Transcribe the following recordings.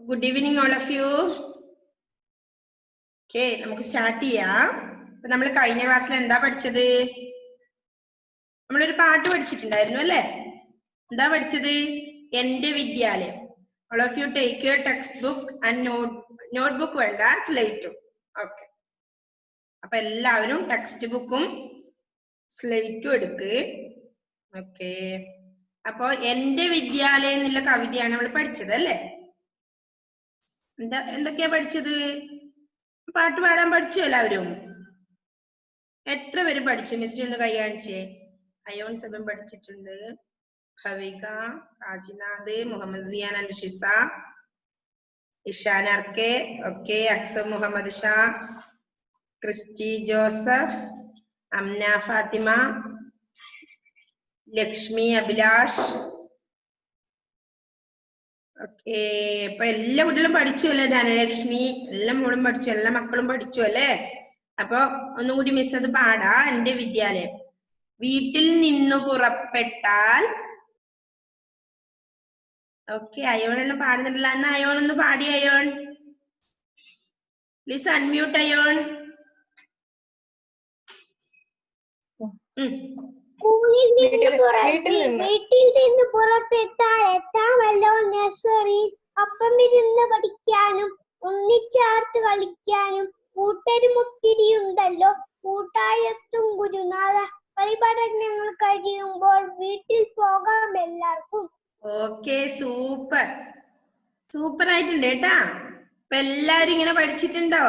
Good evening, all of you. Okay, നമുക്ക് start ചെയ്യാം. അപ്പൊ നമ്മൾ കഴിഞ്ഞ ക്ലാസ്സിൽ എന്താ പഠിച്ചത്? നമ്മളൊരു പാട്ട് പഠിച്ചിട്ടുണ്ടായിരുന്നു അല്ലേ? എന്താ പഠിച്ചത്? എന്റെ വിദ്യാലയം. All of you take your textbook and notebook വേണ്ട, സ്ലേറ്റും. Okay. അപ്പൊ എല്ലാവരും ടെക്സ്റ്റ് ബുക്കും സ്ലേറ്റും എടുക്ക്. ഓക്കെ. അപ്പൊ എന്റെ വിദ്യാലയം എന്നുള്ള കവിതയാണ് നമ്മൾ പഠിച്ചത് അല്ലേ? എന്തൊക്കെയാ പഠിച്ചത്? പാട്ട് പാടാൻ പഠിച്ചു എല്ലാവരും? എത്ര പേര് പഠിച്ചു? മിസ്റ്റർ ഒന്ന് കൈ കാണിച്ചേ. അയോൺ സെബൻ പഠിച്ചിട്ടുണ്ട്. ഭവിക, കാശിനാഥ്, മുഹമ്മദ് സിയാൻ അൻഷിസ, ഇഷാൻ അർക്കെ, okay, Aksam Muhammad Shah, Christy Joseph, Amna Fathima, Lakshmi Abhilash. Okay, അപ്പൊ എല്ലാ കുട്ടികളും പഠിച്ചു അല്ലേ? ധനലക്ഷ്മി, എല്ലാ മോളും പഠിച്ചു, എല്ലാ മക്കളും പഠിച്ചു അല്ലേ? അപ്പൊ ഒന്നും കൂടി മിസ് അത് പാടാ. എന്റെ വിദ്യാലയം. വീട്ടിൽ നിന്നു പുറപ്പെട്ടാൽ. ഓക്കെ, അയോണെല്ലാം പാടുന്നുണ്ടല്ലോ. എന്നാ അയോൺ ഒന്ന് പാടി. Ion please unmute. അയോൺ വീട്ടിൽ നിന്ന് പുറപ്പെട്ടാൽ എത്താമല്ലോ നഴ്സറിയിൽ. ഒപ്പം ഇരുന്ന് പഠിക്കാനും ഒന്നിച്ചാർത്ത് കളിക്കാനും കൂട്ടരും ഒത്തിരിയുണ്ടല്ലോ. കൂട്ടായെത്തും ഗുരുനാഥ. കളിപഠനങ്ങൾ കഴിയുമ്പോൾ വീട്ടിൽ പോകാം എല്ലാവർക്കും. ഓക്കെ, സൂപ്പർ സൂപ്പർ ആയിട്ടുണ്ട് കേട്ടാ. അപ്പൊ എല്ലാരും ഇങ്ങനെ പഠിച്ചിട്ടുണ്ടോ?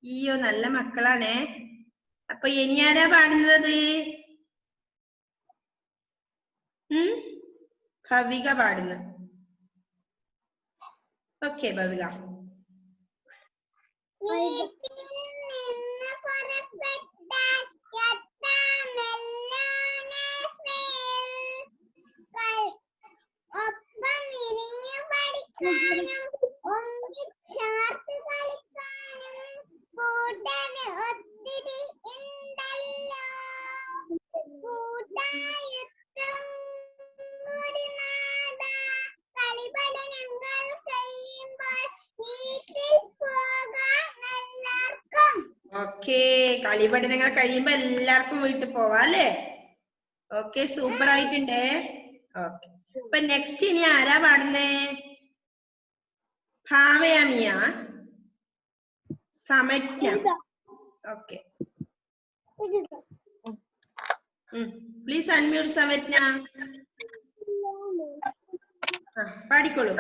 അയ്യോ, നല്ല മക്കളാണേ. അപ്പൊ ഇനി ആരാ പാടുന്നത്? ഭവിക പാടുന്നത്. ഓക്കെ, ഭവിക. ഓക്കെ, കളിപഠനങ്ങൾ കഴിയുമ്പോ എല്ലാവർക്കും വീട്ടിൽ പോവാ അല്ലേ? ഓക്കെ, സൂപ്പർ ആയിട്ടുണ്ടേ. ഓക്കെ, അപ്പൊ നെക്സ്റ്റ് ഇനി ആരാ പാടുന്നേ? ഭാവയാമിയ, Samagna. Okay, please unmute Samagna. പാടിക്കോളൂ.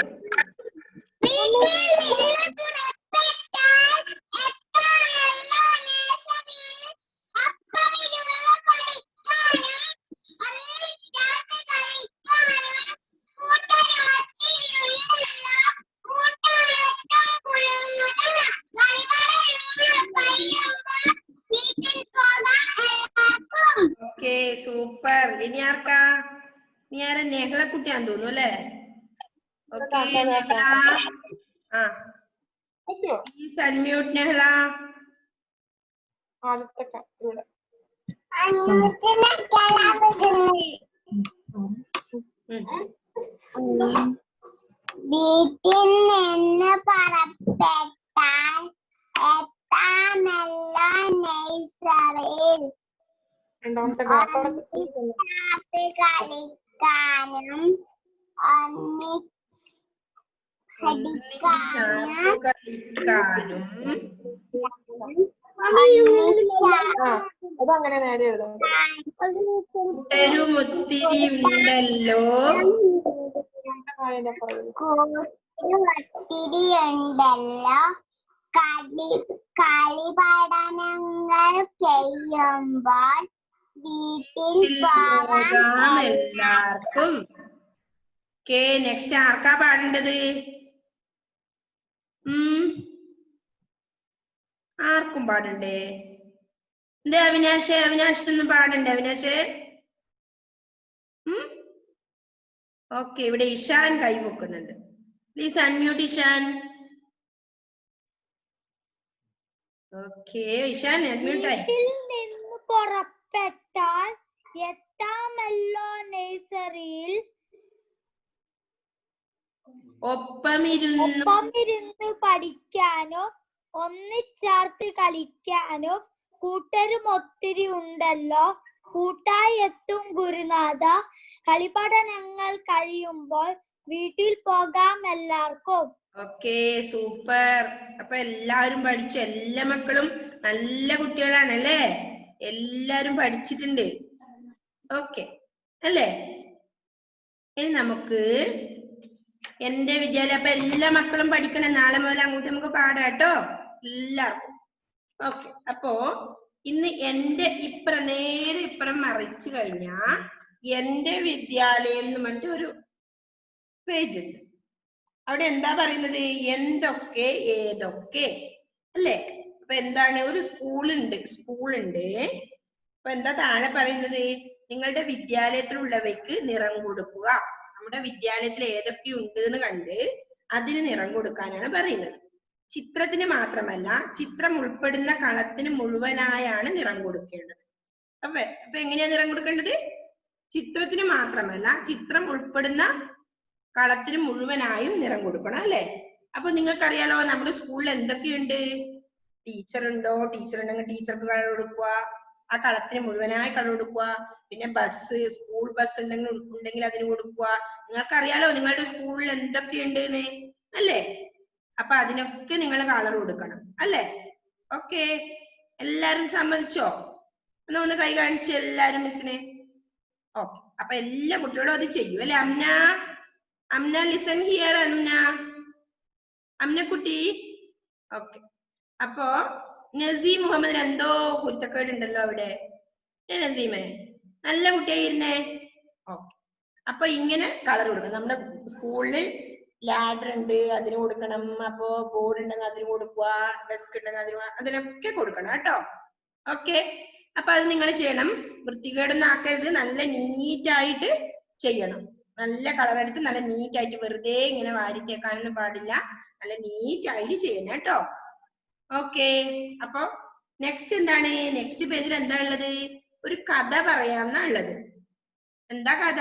സൂപ്പർ. ഇനി ആർക്കാ? ഇനി ആരാ? നെഹ്ല കുട്ടിയാന്ന് തോന്നുന്നു അല്ലേ? Okay, Nehla. Please unmute Nehla. വീട്ടിൽ നിന്ന് പുറപ്പെട്ടാൽ എത്താമല്ലോ നഴ്സറിയിൽ. കളിക്കാനും കൂട്ടരും ഒത്തിരി ഉണ്ടല്ലോ. കളിപഠനങ്ങൾ ചെയ്യുമ്പോൾ വീട്ടിൽ പോകാം എല്ലാവർക്കും. ഓക്കെ, നെക്സ്റ്റ് ആർക്കാ പാടേണ്ടത്? ആർക്കും പാടണ്ടേ? എന്തേ അവിനാശ്? അവിനാശിനൊന്നും പാടണ്ടേ? അവിനാശ്? ഓക്കെ, ഇവിടെ ഇഷാൻ കൈവെക്കുന്നുണ്ട്. Please unmute Ishan. Okay, Ishan unmute ആയി. വീട്ടിൽ നിന്ന് പുറപ്പെട്ടാൽ എത്താമല്ലോ നഴ്സറിയിൽ. ഒപ്പമിരുന്ന് പഠിക്കാനോ ഒന്നിച്ചേർത്ത് കളിക്കാനോ കൂട്ടരും ഒത്തിരി ഉണ്ടല്ലോ. കൂട്ടായി എത്തും ഗുരുനാഥ. കളിപഠനങ്ങൾ കഴിയുമ്പോൾ വീട്ടിൽ പോകാം എല്ലാവർക്കും. Okay, super. അപ്പൊ എല്ലാവരും പഠിച്ചു. എല്ലാ മക്കളും നല്ല കുട്ടികളാണല്ലേ? എല്ലാരും പഠിച്ചിട്ടുണ്ട്. ഓക്കെ അല്ലേ? ഇനി നമുക്ക് എന്റെ വിദ്യാലയം. അപ്പൊ എല്ലാ മക്കളും പഠിക്കണം. നാളെ മുതൽ അങ്ങോട്ട് നമുക്ക് പാടാട്ടോ എല്ലാവർക്കും. ഓക്കെ, അപ്പോ ഇന്ന് എന്റെ നേരെ ഇപ്പുറം മറിച്ചു കഴിഞ്ഞാ എന്റെ വിദ്യാലയം എന്ന് മറ്റൊരു പേജ് ഉണ്ട്. അവിടെ എന്താ പറയുന്നത്? എന്തൊക്കെ ഏതൊക്കെ അല്ലേ? അപ്പൊ എന്താണ്? ഒരു സ്കൂളുണ്ട്. അപ്പൊ എന്താ താഴെ പറയുന്നത്? നിങ്ങളുടെ വിദ്യാലയത്തിലുള്ളവയ്ക്ക് നിറം കൊടുക്കുക. നമ്മുടെ വിദ്യാലയത്തിൽ ഏതൊക്കെ ഉണ്ട് എന്ന് കണ്ട് അതിന് നിറം കൊടുക്കാനാണ് പറയുന്നത്. ചിത്രത്തിന് മാത്രമല്ല, ചിത്രം ഉൾപ്പെടുന്ന കളത്തിന് മുഴുവനായാണ് നിറം കൊടുക്കേണ്ടത്. അപ്പൊ എങ്ങനെയാ നിറം കൊടുക്കേണ്ടത്? ചിത്രത്തിന് മാത്രമല്ല, ചിത്രം ഉൾപ്പെടുന്ന കളത്തിന് മുഴുവനായും നിറം കൊടുക്കണം അല്ലെ? അപ്പൊ നിങ്ങൾക്കറിയാലോ നമ്മുടെ സ്കൂളിൽ എന്തൊക്കെയുണ്ട്? ടീച്ചർ ഉണ്ടോ? ടീച്ചർ ഉണ്ടെങ്കിൽ ടീച്ചർക്ക് കളർ കൊടുക്കുക, ആ കളത്തിന് മുഴുവനായി കളർ കൊടുക്കുക. പിന്നെ ബസ്, സ്കൂൾ ബസ് ഉണ്ടെങ്കിൽ അതിന് കൊടുക്കുക. നിങ്ങൾക്കറിയാലോ നിങ്ങളുടെ സ്കൂളിൽ എന്തൊക്കെയുണ്ട് അല്ലേ? അപ്പൊ അതിനൊക്കെ നിങ്ങൾ കളർ കൊടുക്കണം അല്ലേ? ഓക്കെ, എല്ലാരും സമ്മതിച്ചോ? ഒന്ന് കൈ കാണിച്ച് എല്ലാരും മിസ്സിനെ. ഓക്കെ, അപ്പൊ എല്ലാ കുട്ടികളും അത് ചെയ്യും അല്ലെ? Amna listen here. അമ്ന കുട്ടി. ഓക്കെ, അപ്പോ നസീം മുഹമ്മദിന് എന്തോ കുറ്റക്കേട് ഉണ്ടല്ലോ അവിടെ. നസീമേ, നല്ല കുട്ടിയായിരുന്നേ. ഓക്കെ, അപ്പൊ ഇങ്ങനെ കളർ കൊടുക്കണം. നമ്മുടെ സ്കൂളിൽ ലാഡർ ഉണ്ട്, അതിന് കൊടുക്കണം. അപ്പോ ബോർഡ് ഉണ്ടെങ്കിൽ അതിന് കൊടുക്കുക, ഡെസ്ക് ഉണ്ടെങ്കിൽ അതിനൊക്കെ കൊടുക്കണം കേട്ടോ. ഓക്കെ, അപ്പൊ അത് നിങ്ങൾ ചെയ്യണം. വൃത്തികേടൊന്നും ആക്കരുത്. നല്ല നീറ്റായിട്ട് ചെയ്യണം. നല്ല കളർ എടുത്ത് നല്ല നീറ്റായിട്ട്, വെറുതെ ഇങ്ങനെ വാരിത്തേക്കാനൊന്നും പാടില്ല. നല്ല നീറ്റായിട്ട് ചെയ്യണം കേട്ടോ. ഓക്കെ, അപ്പൊ നെക്സ്റ്റ് എന്താണ്? നെക്സ്റ്റ് പേജിൽ എന്താ ഉള്ളത്? ഒരു കഥ പറയാമെന്നാ ഉള്ളത്. എന്താ കഥ?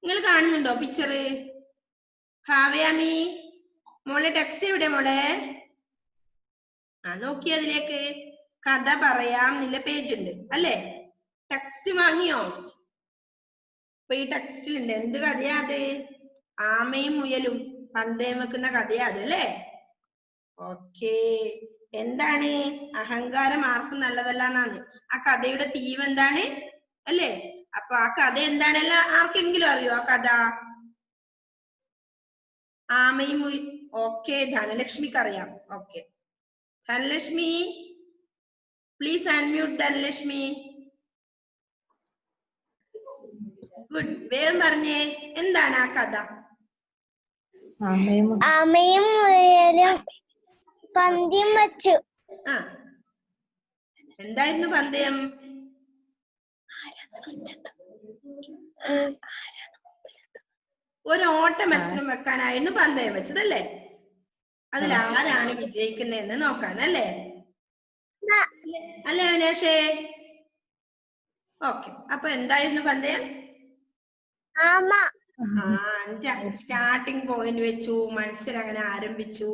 നിങ്ങൾ കാണുന്നുണ്ടോ പിക്ചർ? ഹാവയാമി മോളെ, ടെക്സ്റ്റ് എവിടെ മോളെ? നോക്കി അതിലേക്ക്. കഥ പറയാം എന്നുള്ള പേജ് ഉണ്ട് അല്ലേ? ടെക്സ്റ്റ് വാങ്ങിയോ? അപ്പൊ ഈ ടെക്സ്റ്റിലുണ്ട്. എന്ത് കഥയാ അത്? ആമയും മുയലും പന്തയം വെക്കുന്ന കഥയാ അത് അല്ലേ? ഓക്കെ, എന്താണ്? അഹങ്കാരം ആർക്കും നല്ലതല്ല എന്നാണ് ആ കഥയുടെ തീം. എന്താണ് അല്ലേ? അപ്പൊ ആ കഥ എന്താണല്ല ആർക്കെങ്കിലും അറിയോ ആ കഥ? ആമയും ഓക്കെ, ധനലക്ഷ്മിക്ക് അറിയാം. Okay, Dhanalakshmi please unmute. Dhanalakshmi good, വേഗം പറഞ്ഞേ, എന്താണ് ആ കഥ? ആമയും മുയലും പന്തയം വെച്ചു. എന്തായിരുന്നു പന്തയം? ഒരു ഓട്ട മത്സരം വെക്കാനായിരുന്നു പന്തയം വെച്ചതല്ലേ? അതിൽ ആരാണ് വിജയിക്കുന്നതെന്ന് നോക്കാനല്ലേ? അല്ലേ അവിനാഷേ? ഓക്കെ, അപ്പൊ എന്തായിരുന്നു പന്തയം? സ്റ്റാർട്ടിങ് പോയിന്റ് വെച്ചു, മത്സരം അങ്ങനെ ആരംഭിച്ചു.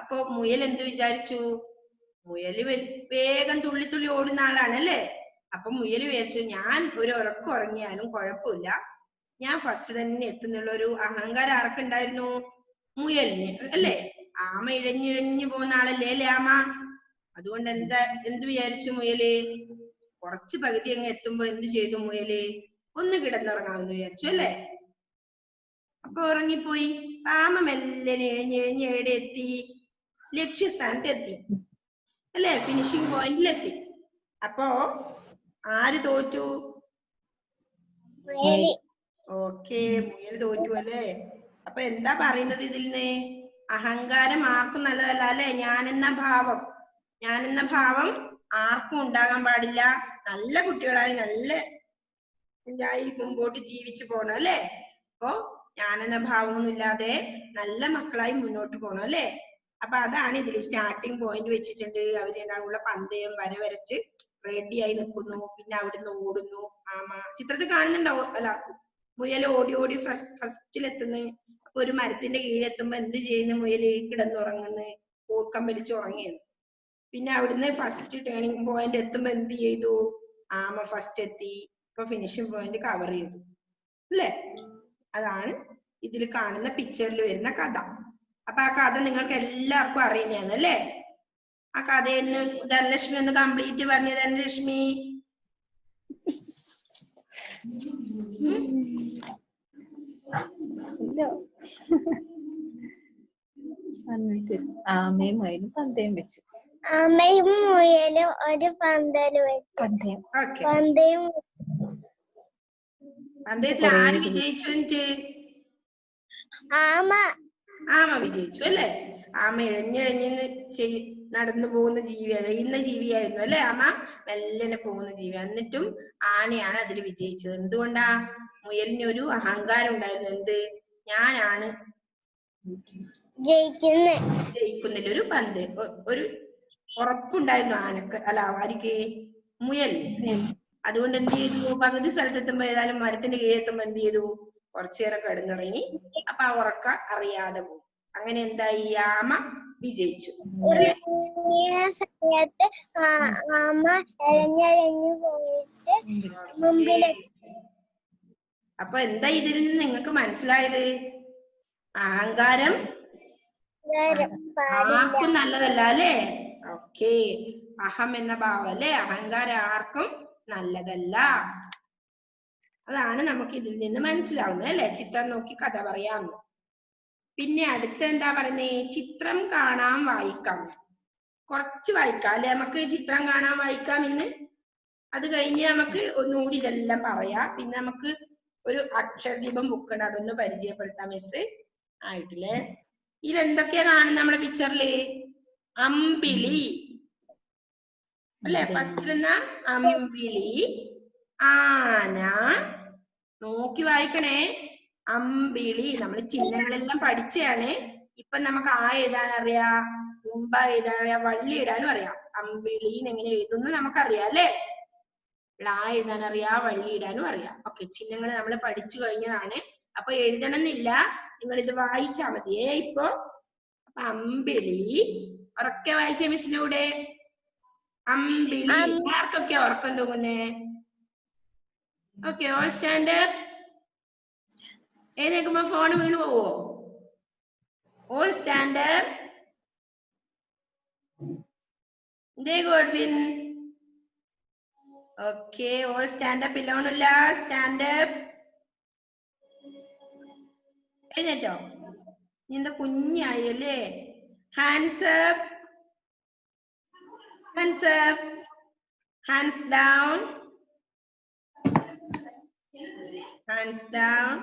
അപ്പൊ മുയൽ എന്ത് വിചാരിച്ചു? മുയല് വേഗം തുള്ളി തുള്ളി ഓടുന്ന ആളാണ് അല്ലേ? അപ്പൊ മുയല് വിചാരിച്ചു, ഞാൻ ഒരു ഉറക്കം ഉറങ്ങിയാലും കുഴപ്പമില്ല, ഞാൻ ഫസ്റ്റ് തന്നെ എത്തുന്നുള്ള ഒരു അഹങ്കാരം ആർക്കുണ്ടായിരുന്നു? മുയലിന് അല്ലേ? ആമ ഇഴഞ്ഞിഴഞ്ഞു പോകുന്ന ആളല്ലേ അല്ലേ ആമ? അതുകൊണ്ട് എന്ത് വിചാരിച്ചു മുയല്? കുറച്ച് പകുതി അങ്ങ് എത്തുമ്പോ എന്ത് ചെയ്തു മുയല്? ഒന്ന് കിടന്നുറങ്ങാമെന്ന് വിചാരിച്ചു അല്ലേ? അപ്പൊ ഉറങ്ങിപ്പോയി. ആമ മെല്ലനെ ഇഴഞ്ഞിഴഞ്ഞ് എവിടെ എത്തി? ലക്ഷ്യസ്ഥാനത്ത് എത്തി അല്ലേ? ഫിനിഷിംഗ് പോയിന്റിലെത്തി. അപ്പോ ആര് തോറ്റു? ഓക്കെ, മുയൽ തോറ്റു അല്ലേ? അപ്പൊ എന്താ പറയുന്നത് ഇതിൽ നിന്ന്? അഹങ്കാരം ആർക്കും നല്ലതല്ല അല്ലെ? ഞാനെന്ന ഭാവം ആർക്കും ഉണ്ടാകാൻ പാടില്ല. നല്ല കുട്ടികളായി നല്ല മുമ്പോട്ട് ജീവിച്ചു പോകണം അല്ലെ? അപ്പൊ ഞാനെന്ന ഭാവമൊന്നും ഇല്ലാതെ നല്ല മക്കളായി മുന്നോട്ട് പോകണം അല്ലെ? അപ്പൊ അതാണ് ഇതിൽ സ്റ്റാർട്ടിങ് പോയിന്റ് വെച്ചിട്ടുണ്ട്. അവരുള്ള പന്തയം വരച്ച് റെഡിയായി നിൽക്കുന്നു. പിന്നെ അവിടുന്ന് ഓടുന്നു ആമ. ചിത്രത്തിൽ കാണുന്നുണ്ടാവും അല്ല? മുയൽ ഓടി ഓടി ഫസ്റ്റിലെത്തുന്നു. അപ്പൊ ഒരു മരത്തിന്റെ കീഴിലെത്തുമ്പോ എന്ത് ചെയ്യുന്നു? മുയല് കിടന്നുറങ്ങുന്നു, കൂർക്കം വലിച്ചുറങ്ങിയത്. പിന്നെ അവിടുന്ന് ഫസ്റ്റ് ടേണിംഗ് പോയിന്റ് എത്തുമ്പോ എന്ത് ചെയ്തു? ആമ ഫസ്റ്റ് എത്തി. ഇപ്പൊ ഫിനിഷിംഗ് പോയിന്റ് കവർ ചെയ്തു അല്ലേ? അതാണ് ഇതിൽ കാണുന്ന പിക്ചറിൽ വരുന്ന കഥ. അപ്പൊ ആ കഥ നിങ്ങൾക്ക് എല്ലാവർക്കും അറിയുന്നതാണ് അല്ലേ? ആ കഥയെന്ന് ധനലക്ഷ്മി ഒന്ന് കംപ്ലീറ്റ് പറഞ്ഞു. ധനലക്ഷ്മി ആമയും മുയലും പന്തയം വെച്ചു. ആമയും മുയലും ഒരു പന്തല് വെച്ചു. പന്തയം പന്തയത്തിൽ ആര് വിജയിച്ചു? ആമ ആമ വിജയിച്ചു അല്ലേ? ആമ ഇഴഞ്ഞിഴഞ്ഞ് നടന്നു പോകുന്ന ജീവി, ഇഴയുന്ന ജീവിയായിരുന്നു അല്ലെ? ആമ മെല്ലനെ പോകുന്ന ജീവി. എന്നിട്ടും ആനയാണ് അതിൽ വിജയിച്ചത്. എന്തുകൊണ്ടാ? മുയലിന് ഒരു അഹങ്കാരം ഉണ്ടായിരുന്നു. എന്ത്? ഞാനാണ് ജയിക്കുന്നില്ല, ഒരു പന്ത്, ഒരു ഉറപ്പുണ്ടായിരുന്നു ആനക്ക്, അല്ല ആർക്ക്? മുയലിന്. അതുകൊണ്ട് എന്ത് ചെയ്തു? പകുതി സ്ഥലത്തെത്തുമ്പോ ഏതായാലും മരത്തിന്റെ കീഴെത്തുമ്പോ എന്ത് ചെയ്തു? കുറച്ചേരം കിടന്നുറങ്ങി. അപ്പൊ ആ ഉറക്ക അറിയാതെ പോകും. അങ്ങനെ എന്തായി? ആമ വിജയിച്ചു. സമയത്ത് ആമ ഇഴഞ്ഞിഴഞ്ഞു പോയിട്ട് മുമ്പിലെത്തി. അപ്പൊ എന്താ ഇതിൽ നിന്ന് നിങ്ങൾക്ക് മനസ്സിലായത്? അഹങ്കാരം ആർക്കും നല്ലതല്ല അല്ലേ? ഓക്കെ, അഹം എന്ന ഭാവം അല്ലേ? അഹങ്കാരം ആർക്കും നല്ലതല്ല. അതാണ് നമുക്ക് ഇതിൽ നിന്ന് മനസ്സിലാവുന്നത് അല്ലെ? ചിത്രം നോക്കി കഥ പറയാമെന്ന്. പിന്നെ അടുത്ത എന്താ പറയുന്നേ? ചിത്രം കാണാം വായിക്കാം. കുറച്ച് വായിക്കാം അല്ലെ? നമുക്ക് ചിത്രം കാണാൻ വായിക്കാം ഇന്ന്. അത് കഴിഞ്ഞ് നമുക്ക് ഒന്നുകൂടി ഇതെല്ലാം പറയാം. പിന്നെ നമുക്ക് ഒരു അക്ഷരദീപം ബുക്കുണ്ട്, അതൊന്ന് പരിചയപ്പെടുത്താം. മിസ് ആയിട്ടില്ലേ? ഇതിലെന്തൊക്കെയാ കാണുന്നത് നമ്മുടെ പിക്ചറില്? അമ്പിളി അല്ലെ? ഫസ്റ്റ് എന്നാ അമ്പിളി, ആന. നോക്കി വായിക്കണേ. അമ്പിളി. നമ്മൾ ചിഹ്നങ്ങളെല്ലാം പഠിച്ചാണ്. ഇപ്പൊ നമുക്ക് ആ എഴുതാൻ അറിയാം, ഉമ്പ എഴുതാൻ അറിയാം, വള്ളി ഇടാനും അറിയാം. അമ്പിളീന്ന് എങ്ങനെ എഴുതുന്നു നമുക്കറിയാം അല്ലേ? ള എഴുതാൻ അറിയാം, വള്ളി ഇടാനും അറിയാം. ഓക്കെ, ചിഹ്നങ്ങൾ നമ്മൾ പഠിച്ചു കഴിഞ്ഞതാണ്. അപ്പൊ എഴുതണം എന്നില്ല, നിങ്ങൾ ഇത് വായിച്ചാ മതിയേ ഇപ്പൊ. അപ്പൊ അമ്പിളി ഉറക്കെ വായിച്ച മിസ്സിന്റെ കൂടെ. അമ്പിളി. ആർക്കൊക്കെ ഉറക്കം തോന്നുന്നേ? Okay, all stand up. എഴുന്നേക്കുമ്പോ ഫോൺ വീണു പോവോ? All stand up. Godwin. Okay, all stand up. ഇല്ലോണില്ല, സ്റ്റാൻഡ് അപ്പ്. എഴുന്നേറ്റോ? എന്താ കുഞ്ഞായി അല്ലേ? Hands up. Hands up. Hands down. Hands down.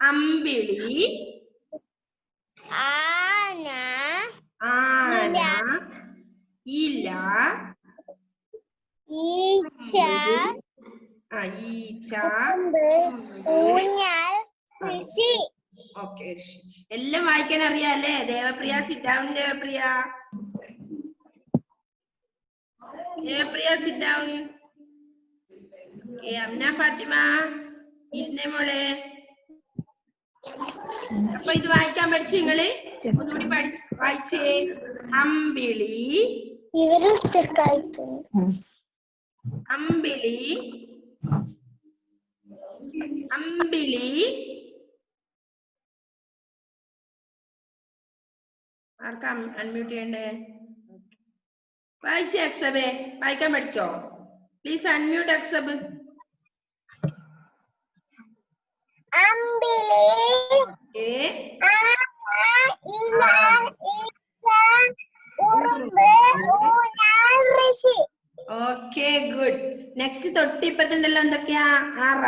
അമ്പിളി, ആന, ആന, ഇല, ഈച്ച, ഈച്ച, ഊഞ്ഞാൽ, കൃഷി. ഓക്കെ, എല്ലാം വായിക്കാൻ അറിയാല്ലേ? Devapriya, sit down. Devapriya, Devapriya sit down. Amna Fathima ഇരുന്നേ മോളെ. അപ്പൊ ഇത് വായിക്കാൻ പഠിച്ചു നിങ്ങള്? ഒന്നുകൂടി വായിച്ചേ. അമ്പിളി, ഇവര് സ്റ്റക്കായിട്ടുണ്ട്. അമ്പിളി, അമ്പിളി. ആർക്കാ അൺമ്യൂട്ട് ചെയ്യണ്ടേ? വായിച്ചേ അക്സബേ, വായിക്കാൻ പഠിച്ചോ? Please unmute അക്സബ്. അമ്പിളി, ഉറുമ്പ്, ഊഞ്ഞാൽ, കൃഷി. Okay, good. നെക്സ്റ്റ് തൊട്ടിപ്പത്തുണ്ടല്ലോ, എന്തൊക്കെയാ? അറ.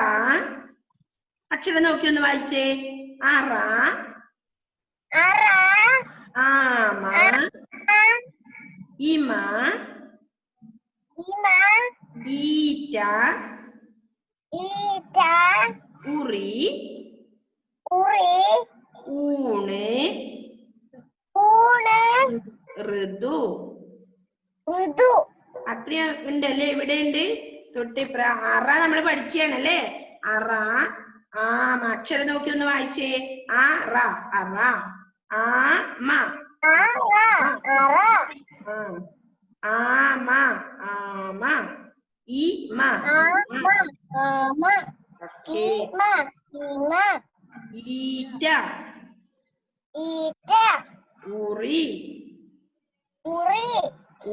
അക്ഷരം നോക്കി ഒന്ന് വായിച്ചേ. അറ, ആമ, ഇമ, ഈറ്റ, ഉറി, ഊണ്, ഋതു. അത്രയും ഉണ്ടല്ലേ? ഇവിടെ ഉണ്ട് തൊട്ടിപ്ര. അറ നമ്മൾ പഠിച്ചാണല്ലേ? അറ, ആമ, അക്ഷരം നോക്കി ഒന്ന് വായിച്ചേ. ആ റ അറ. ആ മ ആമ ആമ. ഈ മ ഓക്കേ. ഈറ്റ ഉറി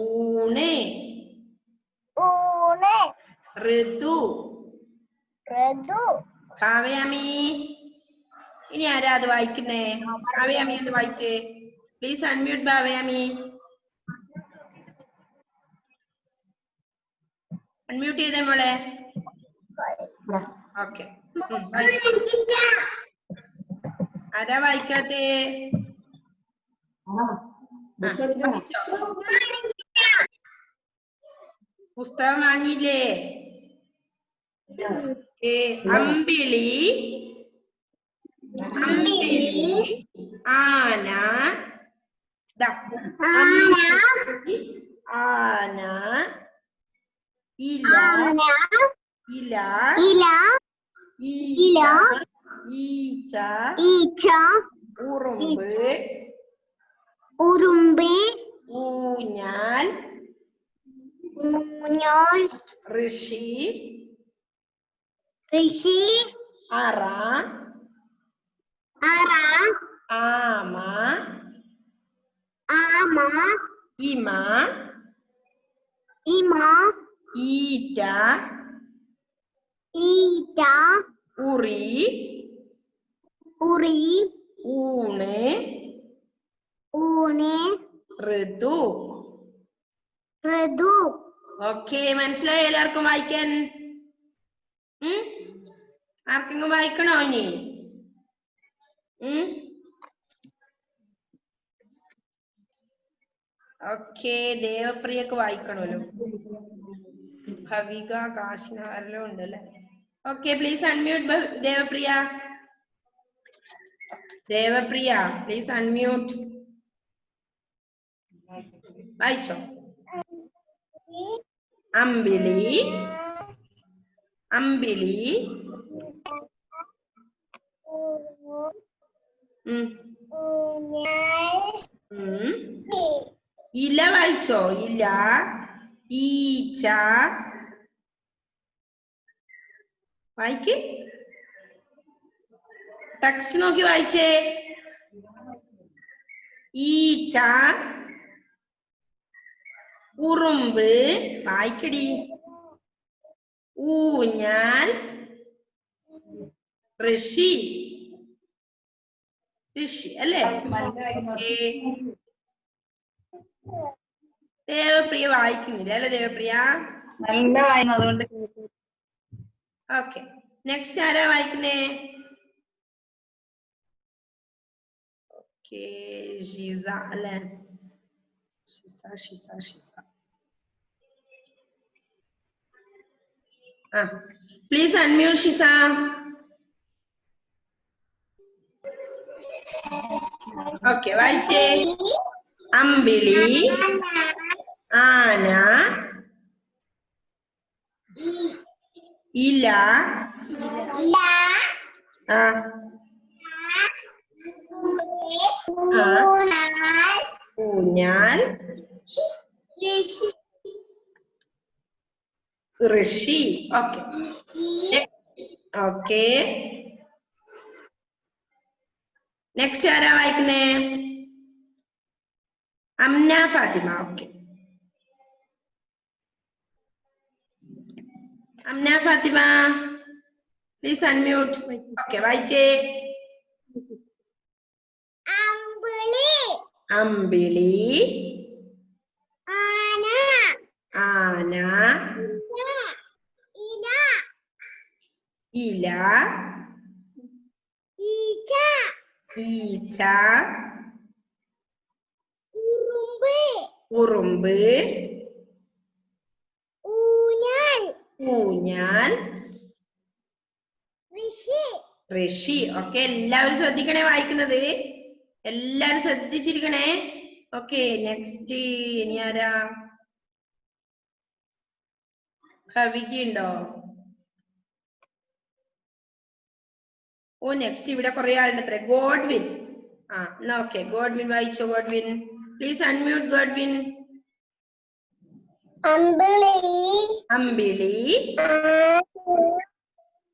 ഊണ് ഋതു ഭാവയാമി. ഇനി ആരാ അത് വായിക്കുന്നേ? ഭാവയാമി ഒന്ന് വായിച്ചേ. Please unmute ഭാവയാമി. അൺമ്യൂട്ട് ചെയ്തേ മോളെ. ഓക്കെ. ആരാ വായിക്കാത്തേ? പുസ്തകം വാങ്ങിയില്ലേ? അമ്പിളി ആന ആന ഇല ഈച്ച ഉറുമ്പ് ഊഞ്ഞാൽ ഋഷി അറ ആമ ഇമ ഈറ്റ ഉറി ഊണ് ഋതു. ഓക്കെ, മനസ്സിലായി എല്ലാവർക്കും വായിക്കാൻ? ആർക്കെങ്കിലും വായിക്കണോ ഇനി? ഓക്കെ, ദേവപ്രിയക്ക് വായിക്കണമല്ലോ. ഭവിക കാശിന ആരെല്ലാം ഉണ്ടല്ലേ. Okay, please unmute Devapriya. Please unmute. വായിച്ചോ. അമ്പിളി ഇല വായിച്ചോ. ഇല ഈച്ച വായിക്ക്. ടെക്സ്റ്റ് നോക്കി വായിച്ചേ. ഈച്ച ഉറുമ്പ് വായിക്കടി. ഊഞ്ഞാൽ ഋഷി അല്ലേ? ദേവപ്രിയ വായിക്കുന്നില്ല അല്ലെ? ദേവപ്രിയ നല്ല വായന, അതുകൊണ്ട്. ഓക്കെ, നെക്സ്റ്റ് ആരാ വായിക്കുന്നേ? ഓക്കെ, ഷിസ അല്ലേ? Shiza. Please unmute Shiza. Okay, വായിച്ചേ. അമ്പിളി ആന ഇല ഊഞ്ഞാൽ ഋഷി. ഓക്കെ. നെക്സ്റ്റ് ആരാ വായിക്കുന്നേ? Amna Fathima. Okay, Amna Fathima please unmute. Okay, വായിച്ചേ. അമ്പിളി ആന ഇല ഈച്ച ഉറുമ്പ് ഊഞ്ഞാൽ ഋഷി. ഓക്കെ, എല്ലാവരും ശ്രദ്ധിക്കണേ വായിക്കുന്നത്. എല്ലാരും ശ്രദ്ധിച്ചിരിക്കണേ. ഓക്കെ, നെക്സ്റ്റ് ഇനി ആരാ? കവിക്ക് ഉണ്ടോ? ഓ നെക്സ്റ്റ് ഇവിടെ കുറെ ആളുണ്ട് അത്ര. ഗോഡ്വിൻ. ആ എന്നാ ഓക്കെ, ഗോഡ്വിൻ വായിച്ചോ. Godwin please unmute. ഗോഡ്വിൻ. അമ്പിളി അമ്പിളി.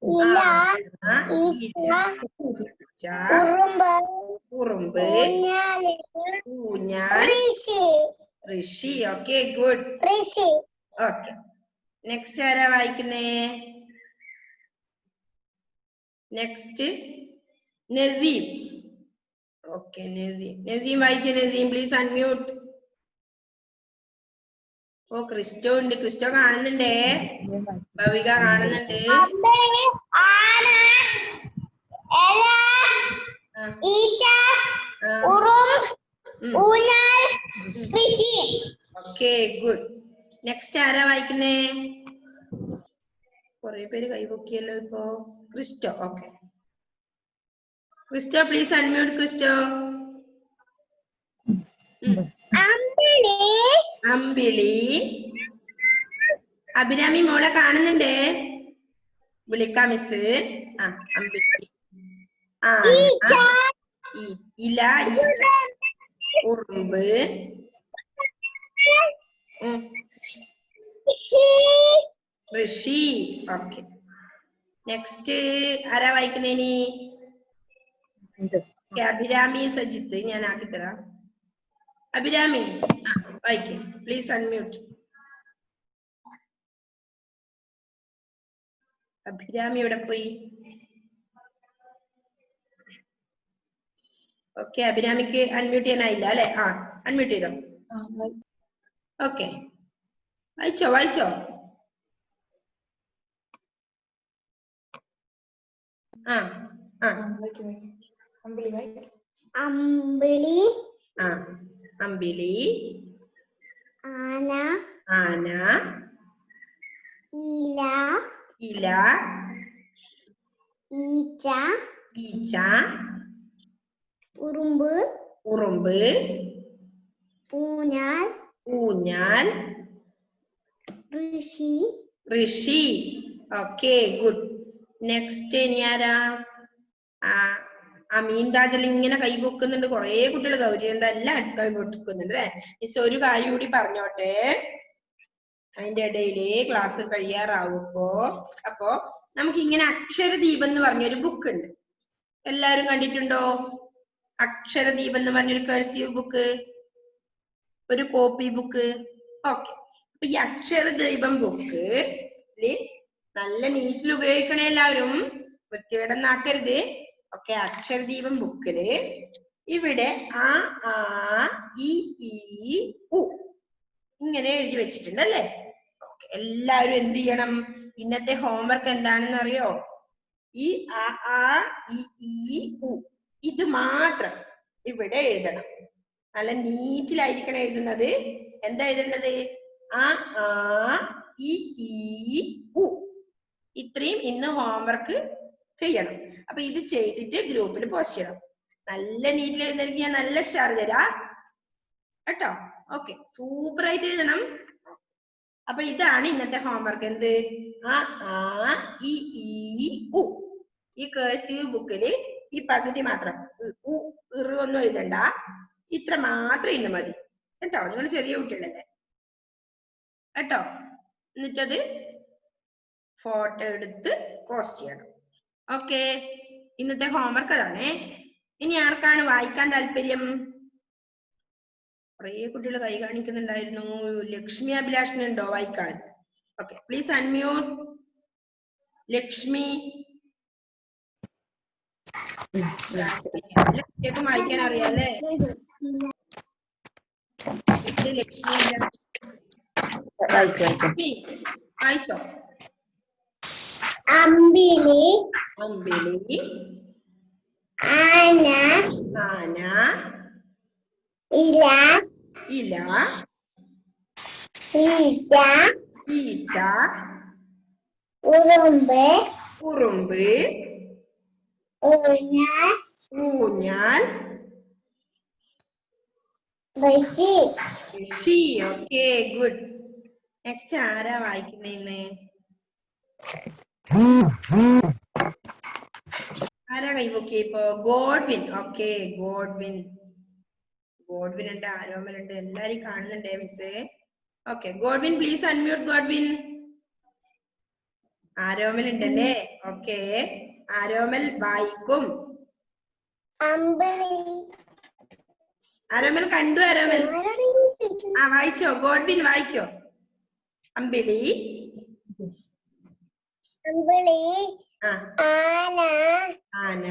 ഇല ഈച്ച. ഉറുമ്പ്. ഊഞ്ഞാല് ഊഞ്ഞാൽ. ഋഷി ഋഷി. Okay good. ഋഷി ഓക്കെ നെക്സ്റ്റ് ആരാ വായിക്കുന്നേ? നെക്സ്റ്റ് നസീം. ഓക്കെ നസീം. നസീം വായിച്ചേ. Naseem please unmute. ഓ ക്രിസ്റ്റോ ഉണ്ട്. ക്രിസ്റ്റോ കാണുന്നുണ്ടേ. ഭവിക കാണുന്നുണ്ട്. അമ്പിളി ആന എല ആ, ഈച്ച ആ. ഉറുമ്പ് ഊഞ്ഞാൽ ഋഷി. Okay good. നെക്സ്റ്റ് ആരാ വായിക്കുന്നേ? കുറെ പേര് കൈപൊക്കിയല്ലോ ഇപ്പോ. Christo. Okay Christo please unmute. Christo. അമ്പിളി അമ്പിളി. അഭിരാമി മോളെ കാണുന്നുണ്ടേ. വിളിക്കാം മിസ്. ആ അമ്പിളി. ആ ഈച്ച ഇല. ഈച്ച. ഉറുമ്പ്. ഋഷി. ഓക്കെ നെക്സ്റ്റ് ആരാ വായിക്കുന്നേനി? അഭിരാമി സജിത്ത്. ഞാൻ ആക്കിത്തരാം. അഭിരാമി വായിക്കേ പ്ലീസ് അൺമ്യൂട്ട്. അഭിരാമി എവിടെ പോയി? ഓക്കെ അഭിരാമിക്ക് അൺമ്യൂട്ട് ചെയ്യാനായില്ല അല്ലെ? ആ അൺമ്യൂട്ട് ചെയ്തോ. ഓക്കെ വായിച്ചോ വായിച്ചോ. ആ ആ അമ്പിളി ആ അമ്പിളി. ആന ആന. ഇല ഇല. ഈച്ച ഈച്ച. ഉറുമ്പ് ഉറുമ്പ്. ഊഞ്ഞാൽ ഊഞ്ഞാൽ. ഋഷി ഋഷി. Okay good. നെക്സ്റ്റ് ഇനി ആരാ? അമീൻ താജൽ ഇങ്ങനെ കൈ പൊക്കുന്നുണ്ട്. കുറെ കുട്ടികൾ ഗൗരിയുണ്ട്. എല്ലാം കൈ പൊക്കുന്നുണ്ട് അല്ലെ? മിസ് ഒരു കാര്യം കൂടി പറഞ്ഞോട്ടെ. അതിന്റെ ഇടയില് ക്ലാസ് കഴിയാറാവുമ്പോ അപ്പോ നമുക്ക് ഇങ്ങനെ അക്ഷരദീപം എന്ന് പറഞ്ഞൊരു ബുക്ക് ഉണ്ട്. എല്ലാരും കണ്ടിട്ടുണ്ടോ? അക്ഷരദീപം എന്ന് പറഞ്ഞൊരു കഴ്സീവ് ബുക്ക്, ഒരു കോപ്പി ബുക്ക്. ഓക്കെ അപ്പൊ ഈ അക്ഷരദീപം ബുക്ക് നല്ല നീറ്റിൽ ഉപയോഗിക്കണേ. എല്ലാവരും വൃത്തികേടൊന്നാക്കരുത്. ഓക്കെ അക്ഷരദീപം ബുക്കില് ഇവിടെ ആ ഇ ഈ ഉ ഇങ്ങനെ എഴുതി വെച്ചിട്ടുണ്ട് അല്ലേ? ഓക്കെ എല്ലാവരും എന്ത് ചെയ്യണം? ഇന്നത്തെ ഹോംവർക്ക് എന്താണെന്ന് അറിയോ? ഈ ആ ഇ ഈ ഉ ഇത് മാത്രം ഇവിടെ എഴുതണം. നല്ല നീറ്റിലായിരിക്കണം എഴുതുന്നത്. എന്താ എഴുതേണ്ടത്? ആ ഇ ഈ ഉ ഇത്രയും ഇന്ന് ഹോംവർക്ക് ചെയ്യണം. അപ്പൊ ഇത് ചെയ്തിട്ട് ഗ്രൂപ്പിൽ പോസ്റ്റ് ചെയ്യണം. നല്ല നീറ്റിൽ എഴുതുന്നെങ്കിൽ ഞാൻ നല്ല സ്റ്റാർ തരാ കേട്ടോ. ഓക്കെ സൂപ്പർ ആയിട്ട് എഴുതണം. അപ്പൊ ഇതാണ് ഇന്നത്തെ ഹോംവർക്ക്. എന്ത്? ആ ഇ ഈ ഉ ഈ കേഴ്സീവ് ബുക്കില് ഈ പകുതി മാത്രം ഒന്നും എഴുതണ്ട. ഇത്ര മാത്രം ഇന്ന് മതി കേട്ടോ. നിങ്ങൾ ചെറിയ കുട്ടികളല്ലേ കേട്ടോ. എന്നിട്ടത് ഫോട്ടോ എടുത്ത് പോസ്റ്റ് ചെയ്യണം. ഓക്കെ ഇന്നത്തെ ഹോംവർക്ക് അതാണേ. ഇനി ആർക്കാണ് വായിക്കാൻ താല്പര്യം? കുറേ കുട്ടികൾ കൈ കാണിക്കുന്നുണ്ടായിരുന്നു. ലക്ഷ്മി അഭിലാഷിനുണ്ടോ വായിക്കാൻ? Okay please unmute. ലക്ഷ്മി. ലക്ഷ്മിക്കും വായിക്കാൻ അറിയാല്ലേ? ലക്ഷ്മി വായിച്ചോ. അമ്പിളി അമ്പിളി. ആന ആന. ഇല ഇല. ഈച്ച ഈച്ച. ഉറുമ്പ് ഉറുമ്പ്. ഊഞ്ഞാൽ ഊഞ്ഞാൽ. ഋഷി. ഋഷി. Okay good. നെക്സ്റ്റ് ആരാ വായിക്കുന്നേന്ന്? ആരാ കൈവോക്കിയ ഇപ്പൊ? ഗോഡ്വിൻ. Okay, Godwin. ഗോഡ്വിൻ ഉണ്ട്, ആരോമൽ ഉണ്ട്, എല്ലാരും കാണുന്നുണ്ടേ miss. Okay, Godwin please unmute. Godwin. Aromal ഉണ്ടല്ലേ? ഓക്കെ, ആരോമൽ വായിക്കും. അമ്പിളി. ആരോമൽ കണ്ടു. ആരോമൽ വായിച്ചോ? ഗോഡ്വിൻ വായിക്കോ? അമ്പിളി. അമ്പിളി. ആന. ആന.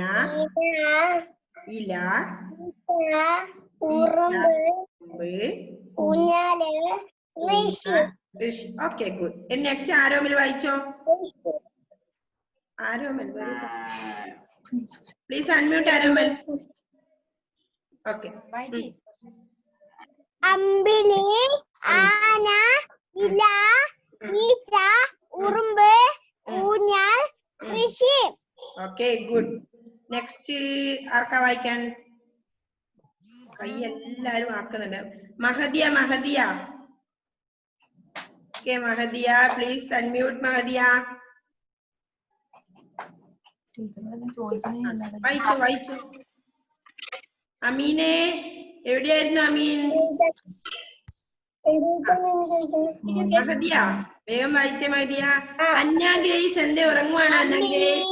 ഇല. ഉറുമ്പ്. ഊഞ്ഞാല്. ഋഷി. Okay, good. നെക്സ്റ്റ് ആരോമൽ വായിച്ചോ? Aromal please unmute. Aromal. Okay. അമ്പിളി. ആന. ഇല. ഈച്ച. ഉറുമ്പ്. ഊഞ്ഞാൽ. ഋഷി. Okay, good. നെക്സ്റ്റ് ആർക്കാ വായിക്കാൻ? കൈ എല്ലാരും ആക്കുന്നുണ്ട്. Mahadiya. Mahadiya. Okay, Mahadiya please unmute. Mahadiya വായിച്ചു. വായിച്ചു. അമീനെ എവിടെയായിരുന്നു? അമീൻ. മഹദിയ വേഗം വായിച്ചേ. മഹദിയ. അന്ന ഗ്രേസ് എന്തേ ഉറങ്ങുവാണ്? അന്ന ഗ്രേസ്.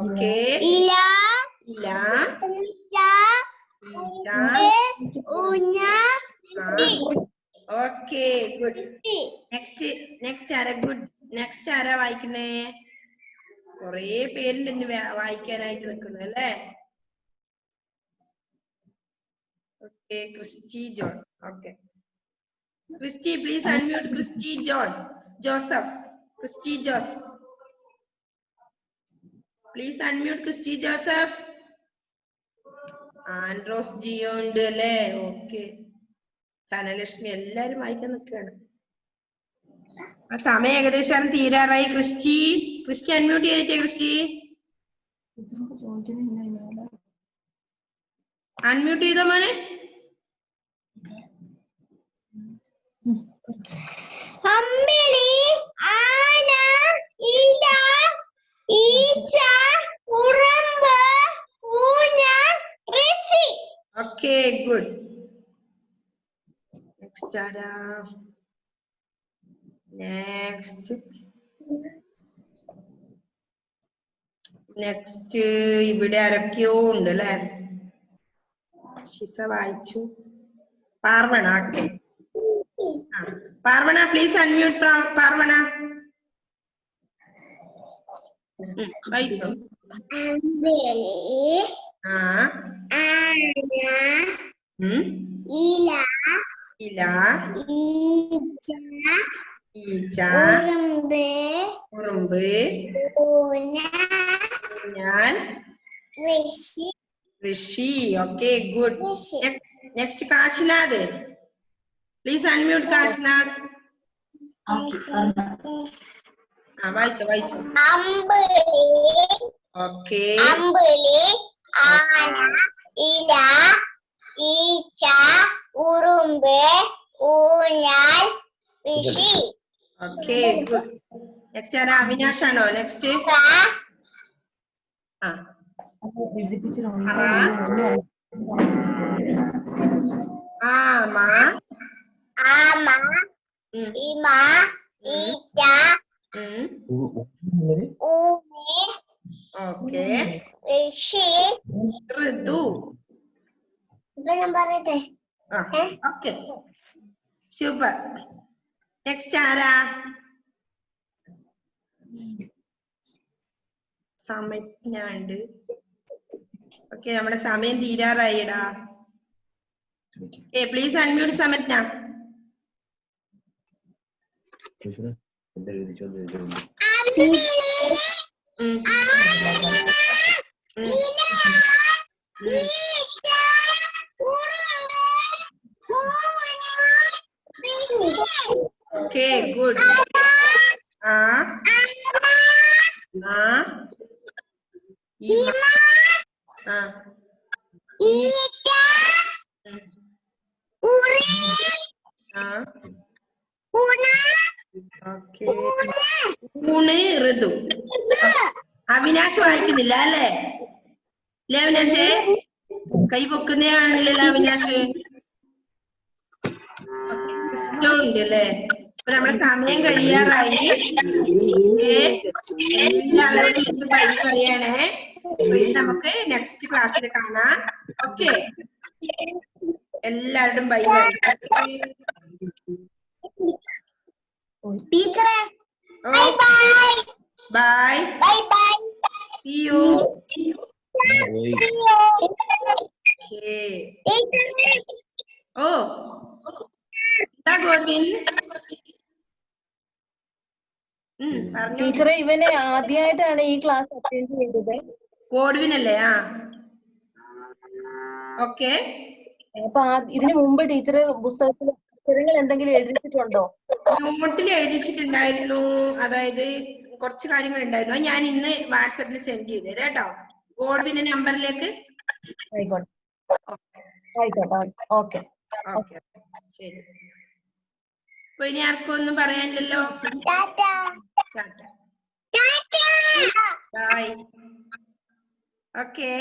ഓക്കെ. ഇല. ഇല. ഈച്ച. ഈച്ച. ഊഞ്ഞാൽ. Okay, good. നെക്സ്റ്റ് ആരാ? ഗുഡ്. നെക്സ്റ്റ് ആരാ വായിക്കുന്നേ? കൊറേ പേരുണ്ട് ഇന്ന് വായിക്കാനായിട്ട് നിൽക്കുന്നത് അല്ലേ? Okay, Christy John. Okay, Christy please unmute. Christy John. Joseph. Christy Joseph please unmute. Christy Joseph. Andros Jio ഉണ്ട് അല്ലേ? ഓക്കെ, ധനലക്ഷ്മി എല്ലാരും വായിക്കാൻ നിൽക്കുകയാണ്. സമയം ഏകദേശം തീരാറായി. ക്രിസ്റ്റി അൺമ്യൂട്ട് ചെയ്തിട്ടേ. ക്രിസ്റ്റി അൺമ്യൂട്ട് ചെയ്തോ മോനെ. അമ്പിളി. ആന. ഇല. ഈച്ച. ഉറുമ്പ്. ഊഞ്ഞാൽ. ഋഷി. Okay, good. നെക്സ്റ്റ് ആരാ? നെക്സ്റ്റ് ഇവിടെ ആരൊക്കെയോ ഉണ്ട് അല്ലെ? ഷിസ വായിച്ചു. Parvana. Okay, Parvana please unmute. Parvana വായിച്ചോ? അമ്പിളി. ആന. ഇല. ഈച്ച. ഉറുമ്പ്. ഊഞ്ഞാൽ. ഋഷി. Okay, good. Next Kashinath. Please unmute. Kashinath. വായിച്ചോ. അമ്പിളി. ഓക്കെ. അമ്പിളി. ആന. ഇല. ഈച്ച. ഉറുമ്പ്. ഊഞ്ഞാൽ. ഋഷി. Okay, good. നെക്സ്റ്റ് ആരാ? അവിനാഷ് ആണോ നെക്സ്റ്റ്? ആമ. ഇമ. ഈച്ച. ഊമി. ഓക്കെ. ഋഷി. ഋതു. ഇപ്പൊ ഞാൻ പറയട്ടെ. Okay, super. നെക്സ്റ്റ് ആരാ? സമജ്ഞണ്ട്. ഓക്കെ, നമ്മുടെ സമയം തീരാറായിടാ. പ്ലീസ് അൺമ്യൂട്ട് സമജ്ഞ. Okay, good. ഊണ. അരുണ് ഋതു. അവിനാശ് വായിക്കുന്നില്ല അല്ലേ? അല്ലേ അവിനാശ്? കൈ പൊക്കുന്നേ ആണല്ലോ അവിനാശ്. ഇഷ്ടമുണ്ട് അല്ലേ? അപ്പൊ നമ്മുടെ സമയം കഴിയാറായി. എല്ലാവരോടും ബൈ പറയണേ. ഇനി നമുക്ക് നെക്സ്റ്റ് ക്ലാസ്സിൽ കാണാം. ഓക്കെ, എല്ലാവരോടും ബൈ പറയും. ടീച്ചറെ bye bye bye. See you. ഓ എന്താ ഗോവിൻ? പറഞ്ഞു. ടീച്ചറെ ഇവനെ ആദ്യമായിട്ടാണ് ഈ ക്ലാസ് അറ്റൻഡ് ചെയ്തത്. ഗോഡ്വിനല്ലേ? ആ ഓക്കെ. അപ്പൊ ഇതിനു മുമ്പ് ടീച്ചർ പുസ്തകത്തിൽ അക്ഷരങ്ങൾ എന്തെങ്കിലും എഴുതിച്ചിട്ടുണ്ടോ? നോട്ടിൽ എഴുതിച്ചിട്ടുണ്ടായിരുന്നു. അതായത് കുറച്ച് കാര്യങ്ങൾ ഉണ്ടായിരുന്നു. അത് ഞാൻ ഇന്ന് വാട്സാപ്പിൽ സെൻഡ് ചെയ്തു തരാം കേട്ടോ, ഗോഡ്വിന്റെ നമ്പറിലേക്ക്. ആയിക്കോട്ടെ ആയിക്കോട്ടെ. ഓക്കെ ഓക്കെ ശരി. അപ്പൊ ഇനി ആർക്കും ഒന്നും പറയാനില്ലല്ലോ. ടാറ്റ. ബൈ. ഓക്കെ.